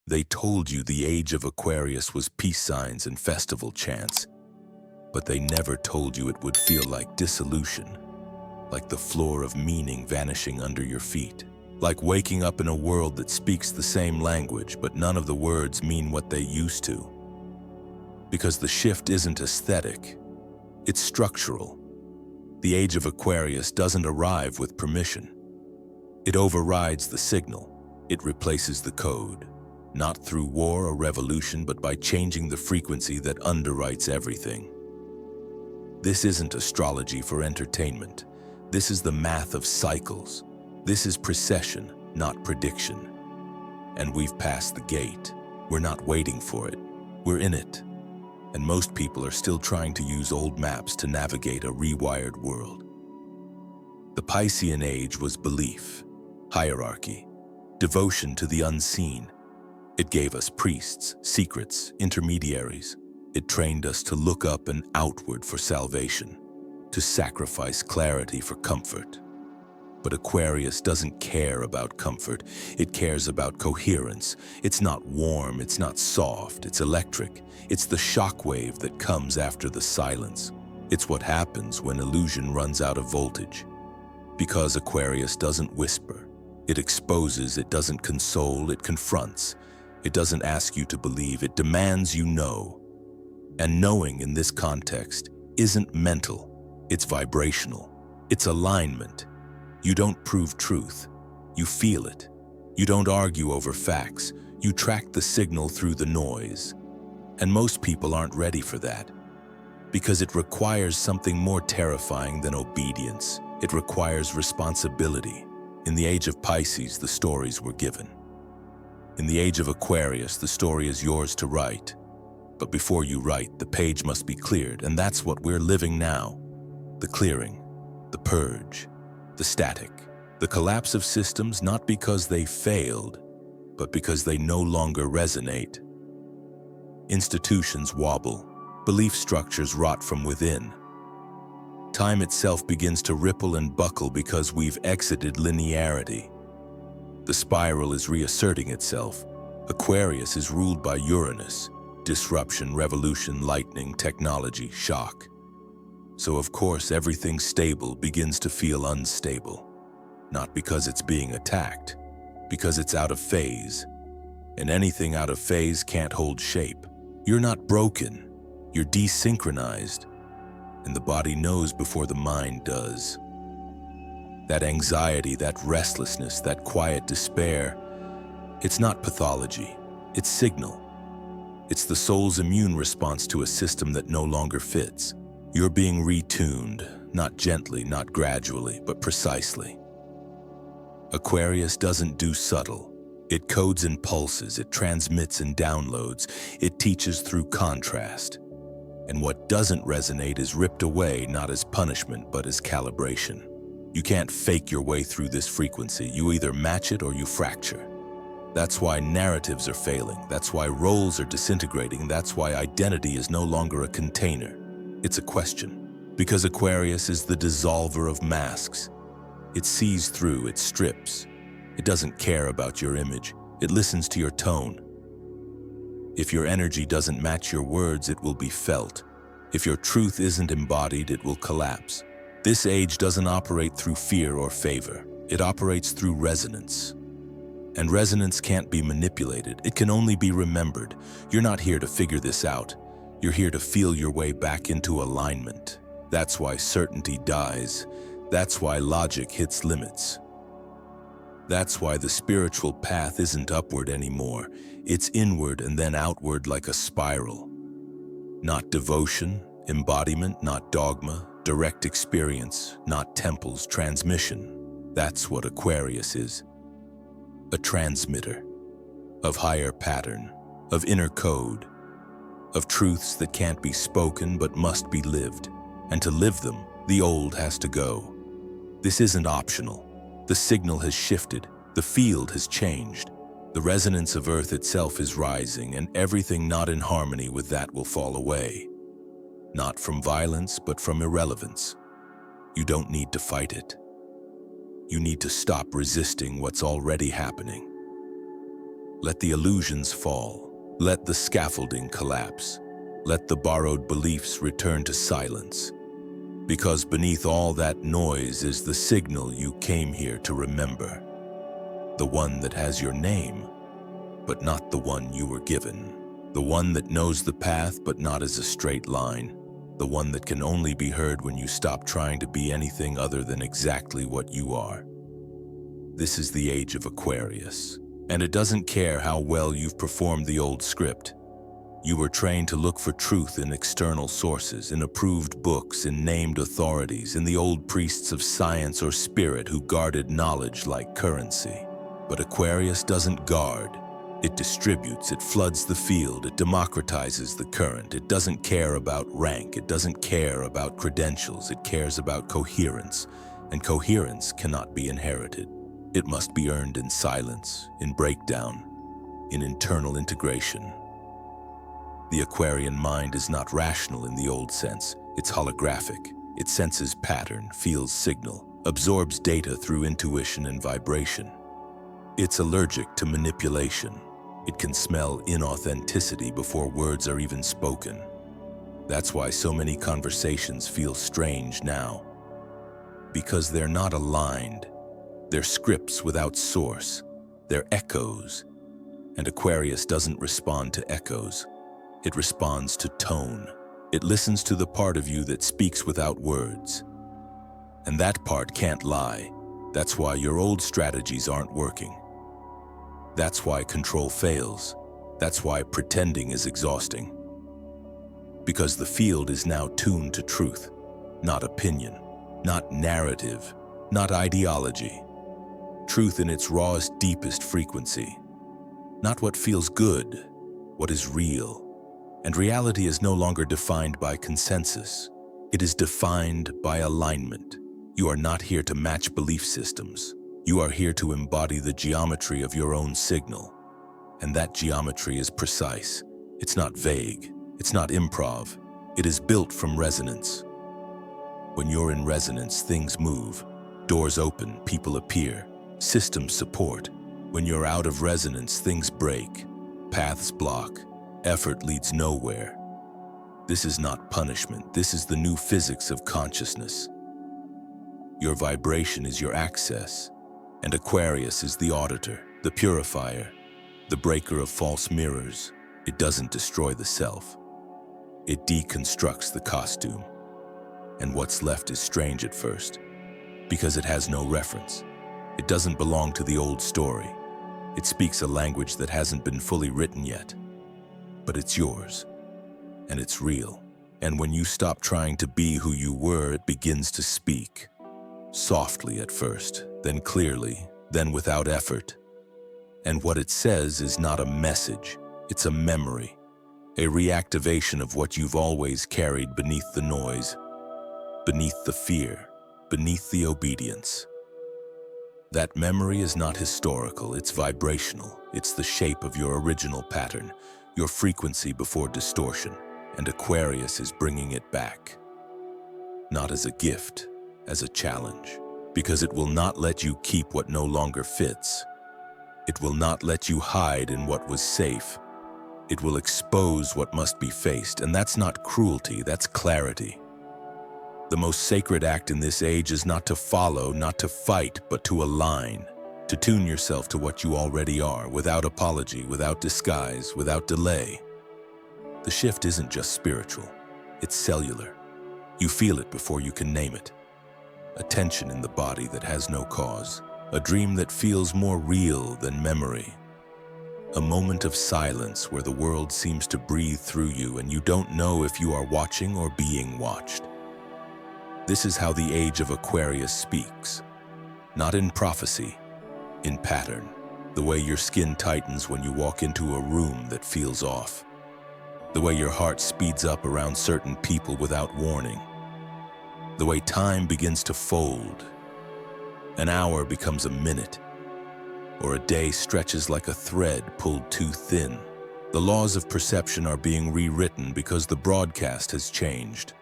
They told you the Age of Aquarius was peace signs and festival chants, but they never told you it would feel like dissolution, like the floor of meaning vanishing under your feet, like waking up in a world that speaks the same language, but none of the words mean what they used to. Because the shift isn't aesthetic, it's structural. The Age of Aquarius doesn't arrive with permission. It overrides the signal. It replaces the code. Not through war or revolution, but by changing the frequency that underwrites everything. This isn't astrology for entertainment. This is the math of cycles. This is precession, not prediction. And we've passed the gate. We're not waiting for it. We're in it. And most people are still trying to use old maps to navigate a rewired world. The Piscean Age was belief, hierarchy, devotion to the unseen. It gave us priests, secrets, intermediaries. It trained us to look up and outward for salvation, to sacrifice clarity for comfort. But Aquarius doesn't care about comfort. It cares about coherence. It's not warm, it's not soft, it's electric. It's the shockwave that comes after the silence. It's what happens when illusion runs out of voltage. Because Aquarius doesn't whisper. It exposes, it doesn't console, it confronts. It doesn't ask you to believe, it demands you know. And knowing in this context isn't mental, it's vibrational. It's alignment. You don't prove truth, you feel it. You don't argue over facts, you track the signal through the noise. And most people aren't ready for that. Because it requires something more terrifying than obedience. It requires responsibility. In the Age of Pisces, the stories were given. In the Age of Aquarius, the story is yours to write. But before you write, the page must be cleared, and that's what we're living now. The clearing, the purge, the static, the collapse of systems not because they failed, but because they no longer resonate. Institutions wobble, belief structures rot from within. Time itself begins to ripple and buckle because we've exited linearity. The spiral is reasserting itself. Aquarius is ruled by Uranus. Disruption, revolution, lightning, technology, shock. So of course everything stable begins to feel unstable. Not because it's being attacked, because it's out of phase. And anything out of phase can't hold shape. You're not broken, you're desynchronized. And the body knows before the mind does. That anxiety, that restlessness, that quiet despair, it's not pathology, it's signal. It's the soul's immune response to a system that no longer fits. You're being retuned, not gently, not gradually, but precisely. Aquarius doesn't do subtle. It codes in pulses, it transmits in downloads, it teaches through contrast. And what doesn't resonate is ripped away not as punishment, but as calibration. You can't fake your way through this frequency. You either match it or you fracture. That's why narratives are failing. That's why roles are disintegrating. That's why identity is no longer a container. It's a question. Because Aquarius is the dissolver of masks. It sees through, it strips. It doesn't care about your image. It listens to your tone. If your energy doesn't match your words, it will be felt. If your truth isn't embodied, it will collapse. This age doesn't operate through fear or favor. It operates through resonance. And resonance can't be manipulated. It can only be remembered. You're not here to figure this out. You're here to feel your way back into alignment. That's why certainty dies. That's why logic hits limits. That's why the spiritual path isn't upward anymore. It's inward and then outward like a spiral. Not devotion, embodiment, not dogma, direct experience, not temples, transmission. That's what Aquarius is. A transmitter of higher pattern, of inner code, of truths that can't be spoken but must be lived. And to live them, the old has to go. This isn't optional. The signal has shifted. The field has changed. The resonance of Earth itself is rising, and everything not in harmony with that will fall away. Not from violence, but from irrelevance. You don't need to fight it. You need to stop resisting what's already happening. Let the illusions fall. Let the scaffolding collapse. Let the borrowed beliefs return to silence. Because beneath all that noise is the signal you came here to remember. The one that has your name, but not the one you were given. The one that knows the path, but not as a straight line. The one that can only be heard when you stop trying to be anything other than exactly what you are. This is the Age of Aquarius, and it doesn't care how well you've performed the old script. You were trained to look for truth in external sources, in approved books, in named authorities, in the old priests of science or spirit who guarded knowledge like currency. But Aquarius doesn't guard. It distributes, it floods the field, it democratizes the current. It doesn't care about rank, it doesn't care about credentials, it cares about coherence. And coherence cannot be inherited. It must be earned in silence, in breakdown, in internal integration. The Aquarian mind is not rational in the old sense. It's holographic. It senses pattern, feels signal, absorbs data through intuition and vibration. It's allergic to manipulation. It can smell inauthenticity before words are even spoken. That's why so many conversations feel strange now. Because they're not aligned. They're scripts without source. They're echoes. And Aquarius doesn't respond to echoes. It responds to tone. It listens to the part of you that speaks without words. And that part can't lie. That's why your old strategies aren't working. That's why control fails. That's why pretending is exhausting. Because the field is now tuned to truth, not opinion, not narrative, not ideology. Truth in its rawest, deepest frequency. Not what feels good, what is real. And reality is no longer defined by consensus. It is defined by alignment. You are not here to match belief systems. You are here to embody the geometry of your own signal. And that geometry is precise. It's not vague. It's not improv. It is built from resonance. When you're in resonance, things move. Doors open, people appear, systems support. When you're out of resonance, things break, paths block, effort leads nowhere. This is not punishment. This is the new physics of consciousness. Your vibration is your access. And Aquarius is the auditor, the purifier, the breaker of false mirrors. It doesn't destroy the self. It deconstructs the costume. And what's left is strange at first, because it has no reference. It doesn't belong to the old story. It speaks a language that hasn't been fully written yet. But it's yours, and it's real. And when you stop trying to be who you were, it begins to speak. Softly at first, then clearly, then without effort. And what it says is not a message, it's a memory, a reactivation of what you've always carried beneath the noise, beneath the fear, beneath the obedience. That memory is not historical, it's vibrational. It's the shape of your original pattern, your frequency before distortion, and Aquarius is bringing it back. Not as a gift, as a challenge, because it will not let you keep what no longer fits. It will not let you hide in what was safe. It will expose what must be faced, and that's not cruelty, that's clarity. The most sacred act in this age is not to follow, not to fight, but to align, to tune yourself to what you already are, without apology, without disguise, without delay. The shift isn't just spiritual, it's cellular. You feel it before you can name it. A tension in the body that has no cause, a dream that feels more real than memory. A moment of silence where the world seems to breathe through you and you don't know if you are watching or being watched. This is how the Age of Aquarius speaks. Not in prophecy, in pattern. The way your skin tightens when you walk into a room that feels off. The way your heart speeds up around certain people without warning. The way time begins to fold. An hour becomes a minute, or a day stretches like a thread pulled too thin. The laws of perception are being rewritten because the broadcast has changed.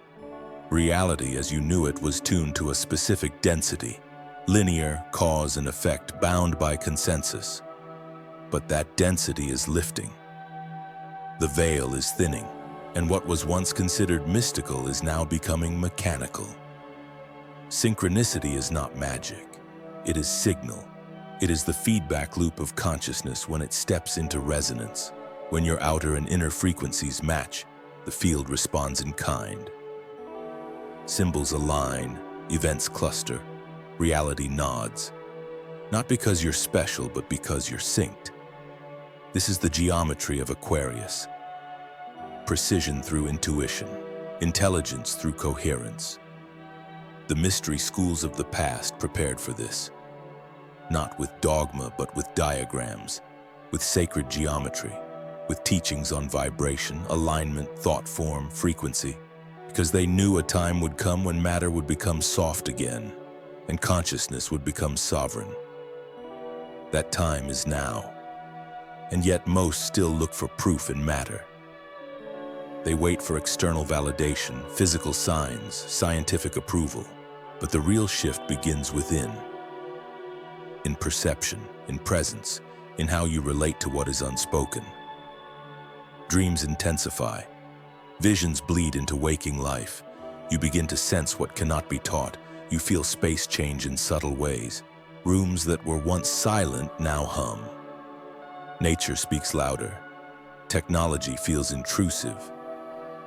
Reality as you knew it was tuned to a specific density, linear, cause and effect, bound by consensus. but that density is lifting. The veil is thinning, and what was once considered mystical is now becoming mechanical. Synchronicity is not magic. It is signal. It is the feedback loop of consciousness when it steps into resonance. When your outer and inner frequencies match, the field responds in kind. Symbols align, events cluster, reality nods. Not because you're special, but because you're synced. This is the geometry of Aquarius. Precision through intuition, intelligence through coherence. The mystery schools of the past prepared for this. Not with dogma, but with diagrams, with sacred geometry, with teachings on vibration, alignment, thought form, frequency, because they knew a time would come when matter would become soft again, and consciousness would become sovereign. That time is now, and yet most still look for proof in matter. They wait for external validation, physical signs, scientific approval, but the real shift begins within. In perception, in presence, in how you relate to what is unspoken. Dreams intensify. Visions bleed into waking life. You begin to sense what cannot be taught. You feel space change in subtle ways. Rooms that were once silent now hum. Nature speaks louder. Technology feels intrusive.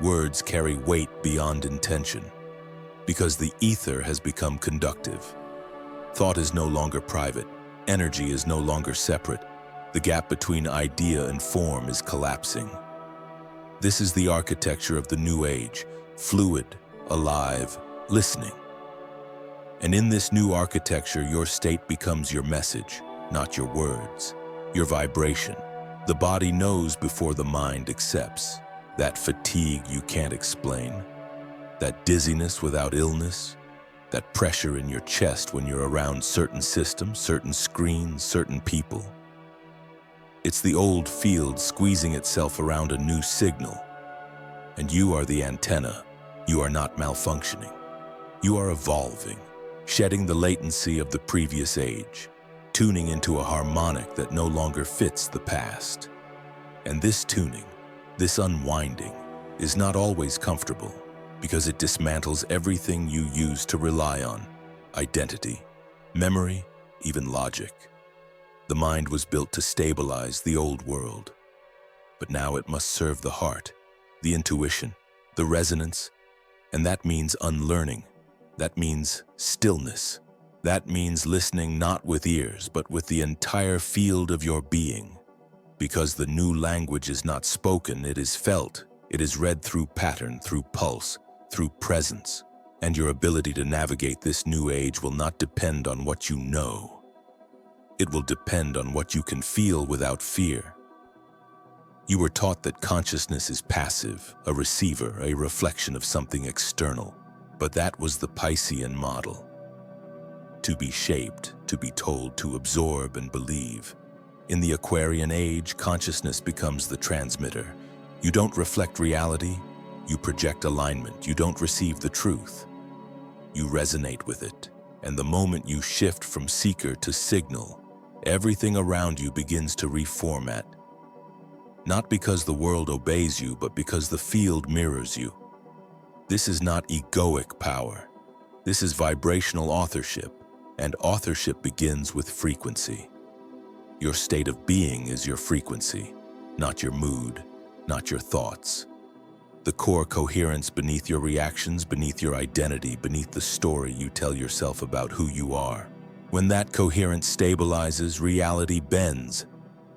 Words carry weight beyond intention. Because the ether has become conductive. Thought is no longer private. Energy is no longer separate. The gap between idea and form is collapsing. This is the architecture of the new age, fluid, alive, listening. And in this new architecture, your state becomes your message, not your words, your vibration. The body knows before the mind accepts. That fatigue you can't explain, that dizziness without illness, that pressure in your chest when you're around certain systems, certain screens, certain people. It's the old field squeezing itself around a new signal. And you are the antenna. You are not malfunctioning. You are evolving, shedding the latency of the previous age, tuning into a harmonic that no longer fits the past. And this tuning, this unwinding, is not always comfortable because it dismantles everything you used to rely on: identity, memory, even logic. The mind was built to stabilize the old world, but now it must serve the heart, the intuition, the resonance, and that means unlearning. That means stillness. That means listening not with ears, but with the entire field of your being. Because the new language is not spoken, it is felt. It is read through pattern, through pulse, through presence. And your ability to navigate this new age will not depend on what you know. It will depend on what you can feel without fear. You were taught that consciousness is passive, a receiver, a reflection of something external. But that was the Piscean model. To be shaped, to be told, to absorb and believe. In the Aquarian Age, consciousness becomes the transmitter. You don't reflect reality, you project alignment. You don't receive the truth. You resonate with it. And the moment you shift from seeker to signal, everything around you begins to reformat. Not because the world obeys you, but because the field mirrors you. This is not egoic power. This is vibrational authorship, and authorship begins with frequency. Your state of being is your frequency, not your mood, not your thoughts. The core coherence beneath your reactions, beneath your identity, beneath the story you tell yourself about who you are. When that coherence stabilizes, reality bends,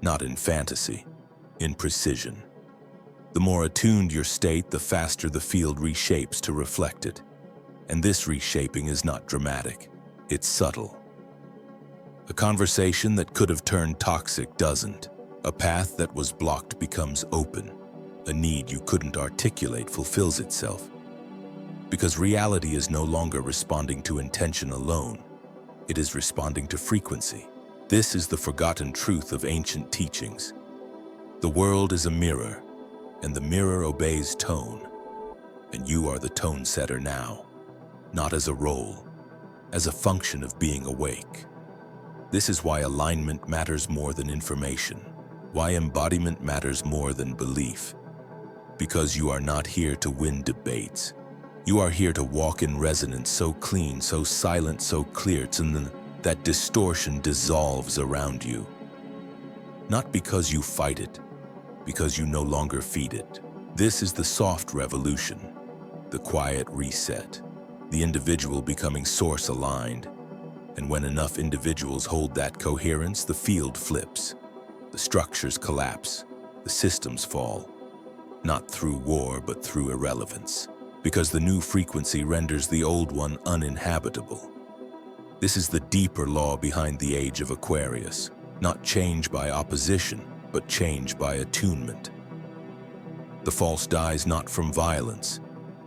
not in fantasy, in precision. The more attuned your state, the faster the field reshapes to reflect it. And this reshaping is not dramatic, it's subtle. A conversation that could have turned toxic doesn't. A path that was blocked becomes open. A need you couldn't articulate fulfills itself. Because reality is no longer responding to intention alone. It is responding to frequency. This is the forgotten truth of ancient teachings. The world is a mirror, and the mirror obeys tone. And you are the tone setter now, not as a role, as a function of being awake. This is why alignment matters more than information, why embodiment matters more than belief. Because you are not here to win debates. You are here to walk in resonance so clean, so silent, so clear, that distortion dissolves around you. Not because you fight it, because you no longer feed it. This is the soft revolution, the quiet reset, the individual becoming source-aligned. And when enough individuals hold that coherence, the field flips. The structures collapse, the systems fall. Not through war, but through irrelevance. Because the new frequency renders the old one uninhabitable. This is the deeper law behind the Age of Aquarius. Not change by opposition, but change by attunement. The false dies not from violence.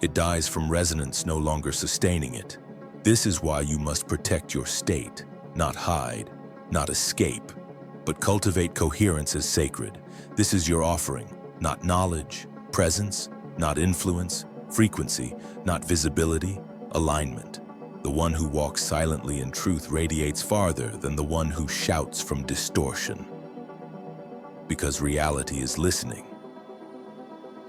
It dies from resonance no longer sustaining it. This is why you must protect your state, not hide, not escape, but cultivate coherence as sacred. This is your offering, not knowledge, presence, not influence, frequency, not visibility, alignment. The one who walks silently in truth radiates farther than the one who shouts from distortion. Because reality is listening,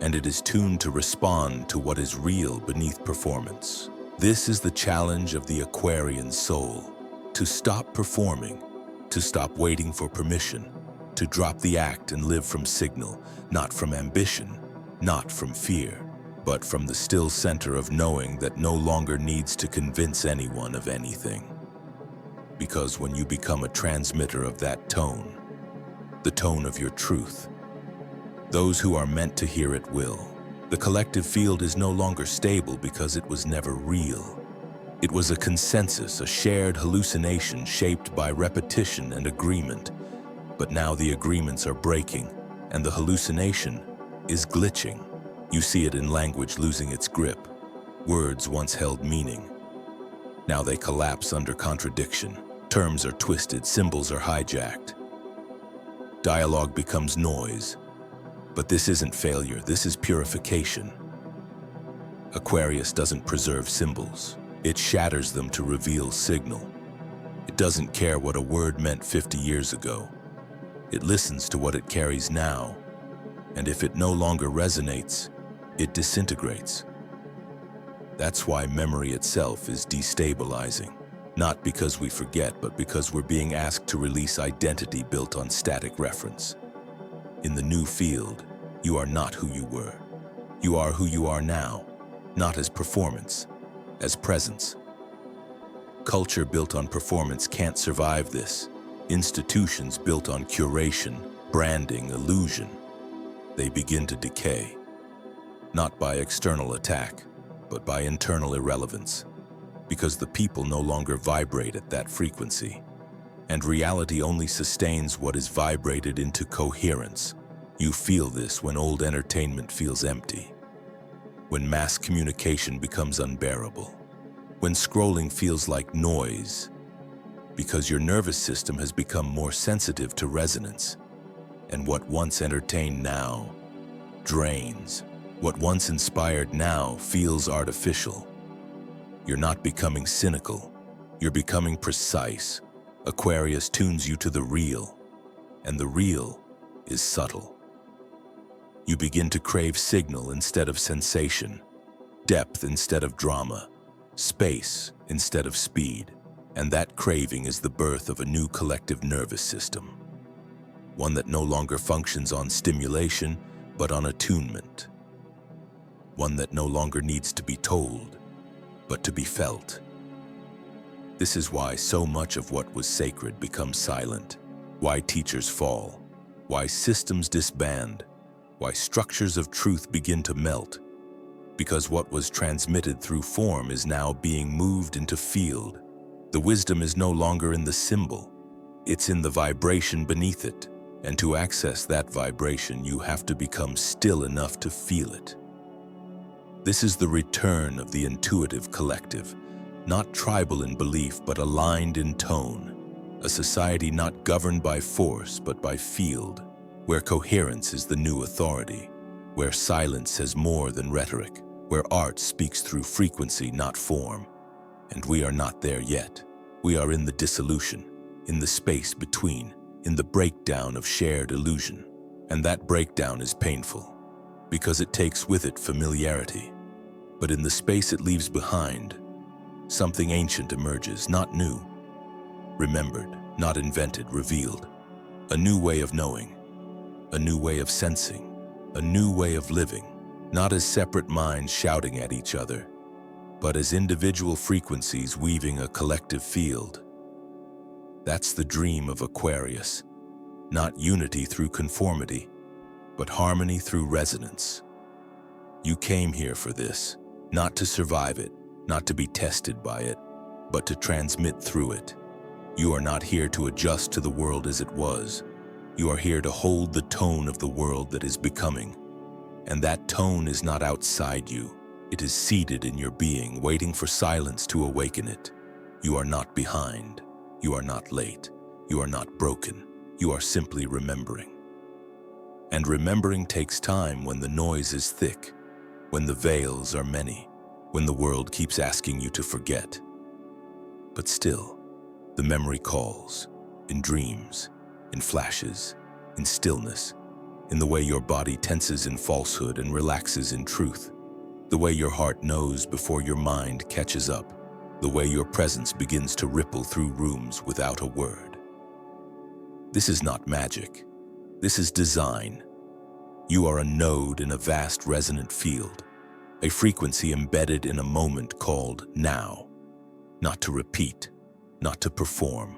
and it is tuned to respond to what is real beneath performance. This is the challenge of the Aquarian soul: to stop performing, to stop waiting for permission, to drop the act and live from signal, not from ambition, not from fear, but from the still center of knowing that no longer needs to convince anyone of anything. Because when you become a transmitter of that tone, the tone of your truth, those who are meant to hear it will. The collective field is no longer stable because it was never real. It was a consensus, a shared hallucination shaped by repetition and agreement. But now the agreements are breaking, and the hallucination is glitching. You see it in language losing its grip. Words once held meaning. Now they collapse under contradiction. Terms are twisted, symbols are hijacked. Dialogue becomes noise. But this isn't failure, this is purification. Aquarius doesn't preserve symbols. It shatters them to reveal signal. It doesn't care what a word meant 50 years ago. It listens to what it carries now. And if it no longer resonates, it disintegrates. That's why memory itself is destabilizing. Not because we forget, but because we're being asked to release identity built on static reference. In the new field, you are not who you were. You are who you are now, not as performance, as presence. Culture built on performance can't survive this. Institutions built on curation, branding, illusion, they begin to decay. Not by external attack, but by internal irrelevance. Because the people no longer vibrate at that frequency. And reality only sustains what is vibrated into coherence. You feel this when old entertainment feels empty. When mass communication becomes unbearable. When scrolling feels like noise. Because your nervous system has become more sensitive to resonance. And what once entertained now drains. What once inspired now feels artificial. You're not becoming cynical. You're becoming precise. Aquarius tunes you to the real. And the real is subtle. You begin to crave signal instead of sensation, depth instead of drama, space instead of speed. And that craving is the birth of a new collective nervous system. One that no longer functions on stimulation, but on attunement. One that no longer needs to be told, but to be felt. This is why so much of what was sacred becomes silent, why teachers fall, why systems disband, why structures of truth begin to melt. Because what was transmitted through form is now being moved into field. The wisdom is no longer in the symbol, it's in the vibration beneath it. And to access that vibration, you have to become still enough to feel it. This is the return of the intuitive collective, not tribal in belief, but aligned in tone. A society not governed by force, but by field, where coherence is the new authority, where silence says more than rhetoric, where art speaks through frequency, not form. And we are not there yet. We are in the dissolution. in the space between, in the breakdown of shared illusion. And that breakdown is painful, because it takes with it familiarity. But in the space it leaves behind, something ancient emerges, not new, remembered, not invented, revealed. A new way of knowing, a new way of sensing, a new way of living, not as separate minds shouting at each other, but as individual frequencies weaving a collective field. That's the dream of Aquarius, not unity through conformity, but harmony through resonance. You came here for this, not to survive it, not to be tested by it, but to transmit through it. You are not here to adjust to the world as it was. You are here to hold the tone of the world that is becoming. And that tone is not outside you. It is seated in your being, waiting for silence to awaken it. You are not behind. You are not late. You are not broken. You are simply remembering. And remembering takes time when the noise is thick, when the veils are many, when the world keeps asking you to forget. But still, the memory calls, in dreams, in flashes, in stillness, in the way your body tenses in falsehood and relaxes in truth, the way your heart knows before your mind catches up, the way your presence begins to ripple through rooms without a word. This is not magic. This is design. You are a node in a vast resonant field, a frequency embedded in a moment called now, not to repeat, not to perform,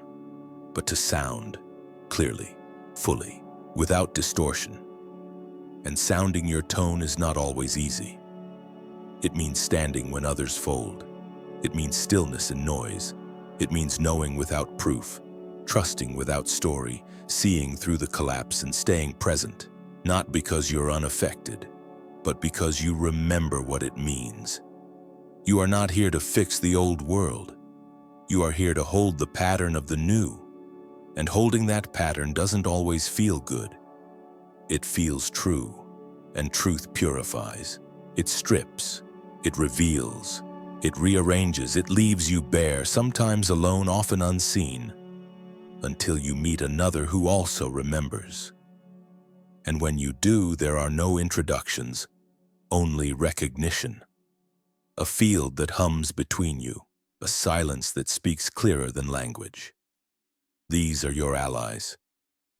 but to sound clearly, fully, without distortion. And sounding your tone is not always easy. It means standing when others fold. It means stillness and noise. It means knowing without proof, trusting without story, seeing through the collapse and staying present, not because you're unaffected, but because you remember what it means. You are not here to fix the old world. You are here to hold the pattern of the new. And holding that pattern doesn't always feel good. It feels true, and truth purifies. It strips, it reveals, it rearranges, it leaves you bare, sometimes alone, often unseen, until you meet another who also remembers. And when you do, there are no introductions, only recognition. A field that hums between you, a silence that speaks clearer than language. These are your allies,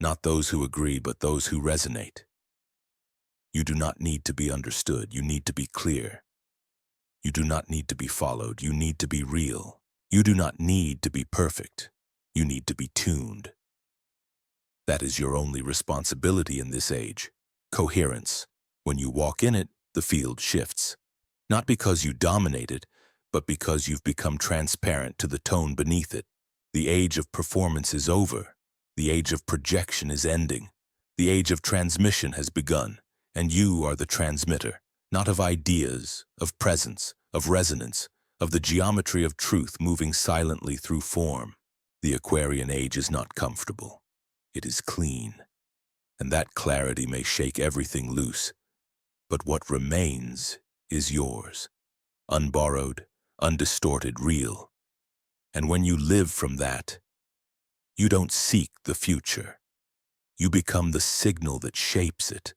not those who agree, but those who resonate. You do not need to be understood, you need to be clear. You do not need to be followed, you need to be real. You do not need to be perfect, you need to be tuned. That is your only responsibility in this age, coherence. When you walk in it, the field shifts. Not because you dominate it, but because you've become transparent to the tone beneath it. The age of performance is over. The age of projection is ending. The age of transmission has begun, and you are the transmitter, not of ideas, of presence, of resonance, of the geometry of truth moving silently through form. The Aquarian Age is not comfortable. It is clean, and that clarity may shake everything loose, but what remains is yours, unborrowed, undistorted, real. And when you live from that, you don't seek the future. You become the signal that shapes it.